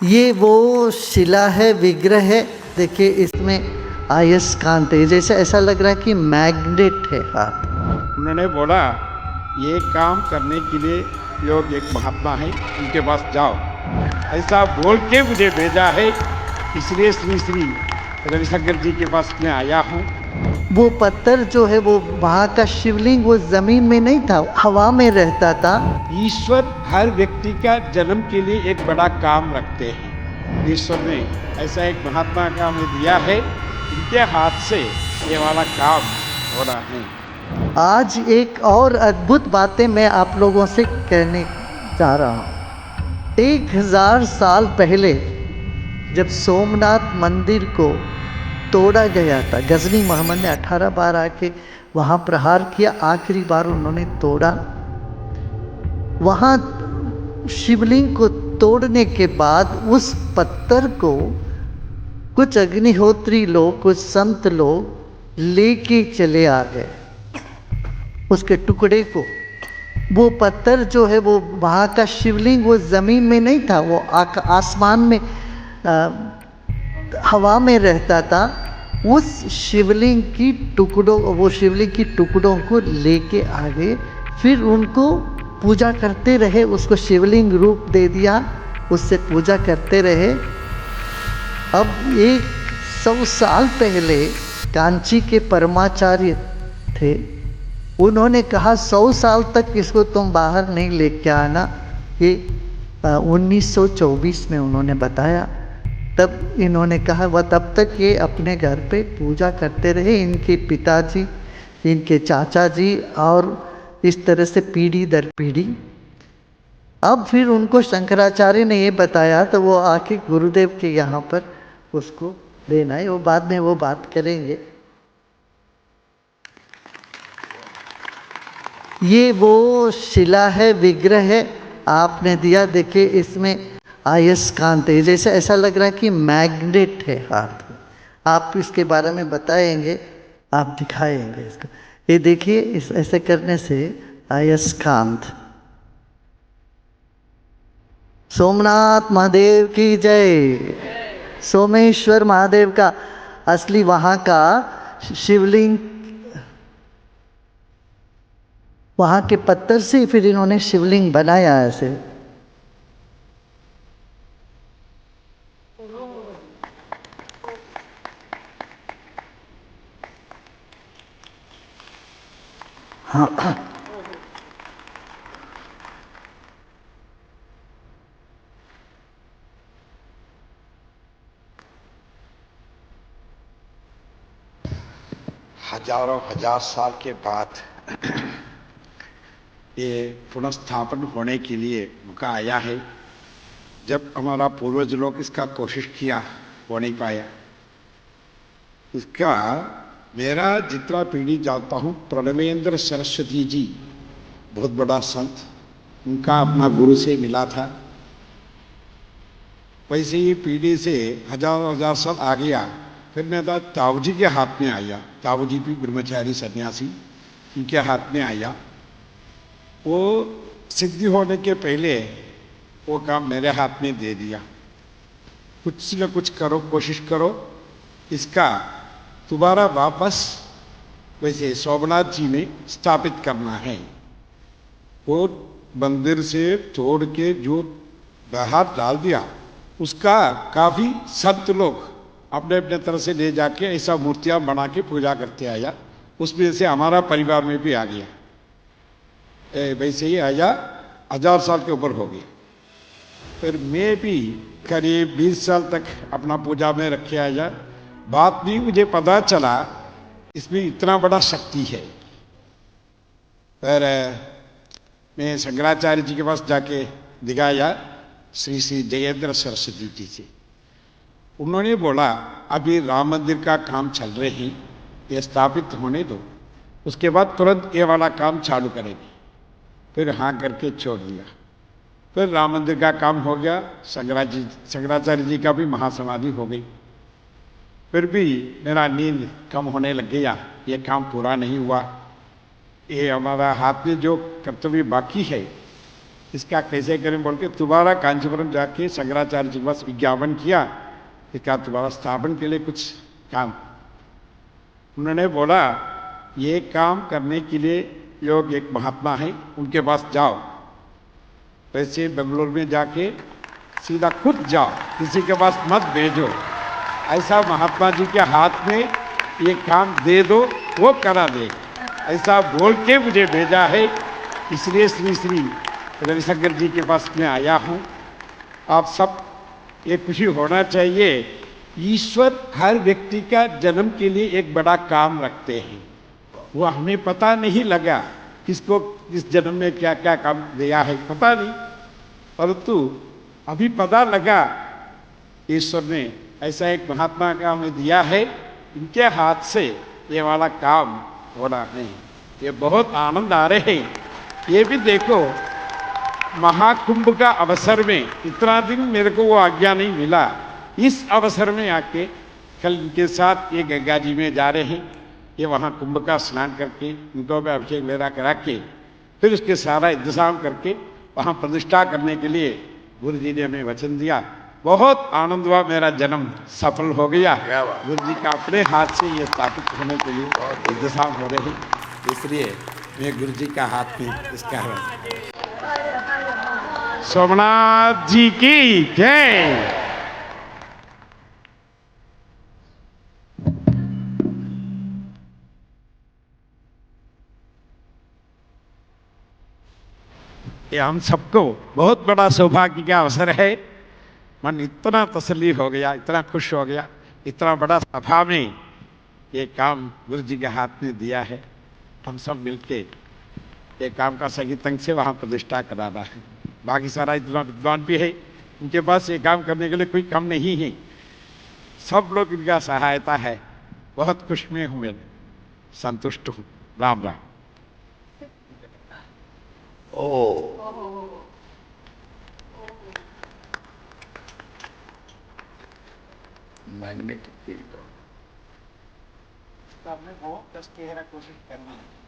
ये वो शिला है, विग्रह है। देखिए इसमें अयस्कांत है, जैसे ऐसा लग रहा है कि मैग्नेट है हाथ। उन्होंने बोला ये काम करने के लिए लोग एक महात्मा है, उनके पास जाओ, ऐसा बोल के मुझे भेजा है। इसलिए श्री श्री रविशंकर जी के पास मैं आया हूँ। वो पत्थर जो है, वो वहाँ का शिवलिंग, वो जमीन में नहीं था, हवा में रहता था। ईश्वर हर व्यक्ति का जन्म के लिए एक बड़ा काम रखते हैं। ईश्वर ने ऐसा एक महात्मा का हमें दिया है, इनके हाथ से ये वाला काम हो रहा है। आज एक और अद्भुत बातें मैं आप लोगों से कहने चाह रहा हूँ। 1000 साल पहले जब सोमनाथ मंदिर को तोड़ा गया था, गजनी मोहम्मद ने 18 बार आके वहाँ प्रहार किया, आखिरी बार उन्होंने तोड़ा। वहाँ शिवलिंग को तोड़ने के बाद उस पत्थर को कुछ अग्निहोत्री लोग, कुछ संत लोग लेके चले आ गए, उसके टुकड़े को। वो पत्थर जो है, वो वहाँ का शिवलिंग, वो ज़मीन में नहीं था, वो आसमान में हवा में रहता था। उस शिवलिंग की टुकड़ों, वो शिवलिंग की टुकड़ों को लेके आ गए, फिर उनको पूजा करते रहे, उसको शिवलिंग रूप दे दिया, उससे पूजा करते रहे। अब 100 साल पहले कांची के परमाचार्य थे, उन्होंने कहा 100 साल तक इसको तुम बाहर नहीं लेके आना। ये 1924 में उन्होंने बताया। तब इन्होंने कहा, वह तब तक ये अपने घर पे पूजा करते रहे, इनके पिताजी, इनके चाचा जी, और इस तरह से पीढ़ी दर पीढ़ी। अब फिर उनको शंकराचार्य ने ये बताया, तो वो आके गुरुदेव के यहाँ पर उसको देना है, वो बाद में वो बात करेंगे। ये वो शिला है, विग्रह है, आपने दिया। देखिए इसमें अयस्कांत है, जैसे ऐसा लग रहा है कि मैग्नेट है हाथ में। आप इसके बारे में बताएंगे, आप दिखाएंगे इसको। ये देखिए, इस ऐसे करने से अयस्कांत। सोमनाथ महादेव की जय। सोमेश्वर महादेव का असली वहाँ का शिवलिंग, वहाँ के पत्थर से फिर इन्होंने शिवलिंग बनाया ऐसे। हाँ, हजारों हजार साल के बाद ये पुनर्स्थापन होने के लिए मौका आया है। जब हमारा पूर्वज लोग इसका कोशिश किया, हो नहीं पाया। इसका मेरा जितना पीढ़ी जानता हूँ, प्रणवेंद्र सरस्वती जी बहुत बड़ा संत, उनका अपना गुरु से मिला था। वैसे ही पीढ़ी से हजारों हजार साल आ गया। फिर मैं था ताऊ जी के हाथ में आया, ताऊ जी भी ब्रह्मचारी सन्यासी, उनके हाथ में आया। वो सिद्धि होने के पहले वो काम मेरे हाथ में दे दिया, कुछ न कुछ करो, कोशिश करो, इसका दोबारा वापस वैसे सोमनाथ जी में स्थापित करना है। वो मंदिर से तोड़ के जो बाहर डाल दिया, उसका काफी संत लोग अपने अपने तरह से ले जाके ऐसा मूर्तियां बना के पूजा करते आया। उसमें से हमारा परिवार में भी आ गया। वैसे ही आया, 1000 साल के ऊपर हो गया। फिर मैं भी करीब 20 साल तक अपना पूजा में रखे आया। बात भी मुझे पता चला इसमें इतना बड़ा शक्ति है। फिर मैं शंकराचार्य जी के पास जाके दिखाया, श्री श्री जयेंद्र सरस्वती जी से। उन्होंने बोला अभी राम मंदिर का काम चल रहे हैं, ये स्थापित होने दो, उसके बाद तुरंत ये वाला काम चालू करेंगे। फिर हाँ करके छोड़ दिया। फिर राम मंदिर का काम हो गया, शंकराचार्य जी का भी महासमाधि हो गई। फिर भी मेरा नींद कम होने लग गया, ये काम पूरा नहीं हुआ। ये हमारा हाथ में जो कर्तव्य बाकी है, इसका कैसे करें बोल के दोबारा कांचीपुरम जाके शंकराचार्य जी के पास विज्ञापन किया, इसका दोबारा स्थापन के लिए कुछ काम। उन्होंने बोला ये काम करने के लिए लोग एक महात्मा है, उनके पास जाओ, वैसे बेंगलोर में जाके सीधा खुद जाओ, किसी के पास मत भेजो, ऐसा महात्मा जी के हाथ में ये काम दे दो, वो करा दे, ऐसा बोल के मुझे भेजा है। इसलिए श्री श्री रविशंकर जी के पास मैं आया हूँ। आप सब ये खुशी होना चाहिए, ईश्वर हर व्यक्ति का जन्म के लिए एक बड़ा काम रखते हैं। वो हमें पता नहीं लगा किसको इस जन्म में क्या क्या काम दिया है, पता नहीं, परंतु अभी पता लगा ईश्वर ने ऐसा एक महात्मा का हमें दिया है, इनके हाथ से ये वाला काम हो रहा है। ये बहुत आनंद आ रहे हैं। ये भी देखो, महाकुंभ का अवसर में इतना दिन मेरे को वो आज्ञा नहीं मिला, इस अवसर में आके कल इनके साथ ये गंगा जी में जा रहे हैं, ये वहाँ कुंभ का स्नान करके उनको भी अभिषेक वगैरह करा के फिर उसके सारा इंतजाम करके वहाँ प्रतिष्ठा करने के लिए गुरु जी ने हमें वचन दिया। बहुत आनंद हुआ, मेरा जन्म सफल हो गया। गुरु जी का अपने हाथ से ये स्थापित होने के लिए इंतजाम हो रहे हैं, इसलिए मैं गुरु जी का हाथ में इसका सोमनाथ जी की जय। ये हम सबको बहुत बड़ा सौभाग्य का अवसर है। मन इतना तसल्ली हो गया, इतना खुश हो गया, इतना बड़ा सभा में ये काम गुरु जी के हाथ में दिया है। हम सब मिलके ये काम का सही ढंग से वहाँ प्रतिष्ठा कराना है। बाकी सारा इतना विद्वान भी है, इनके पास ये काम करने के लिए कोई कम नहीं है, सब लोग इनका सहायता है। बहुत खुश में हूँ, मैं संतुष्ट हूँ। राम राम। मैग्नेटिक फील्ड तो हमने बहुत कष्ट के कोशिश करना है।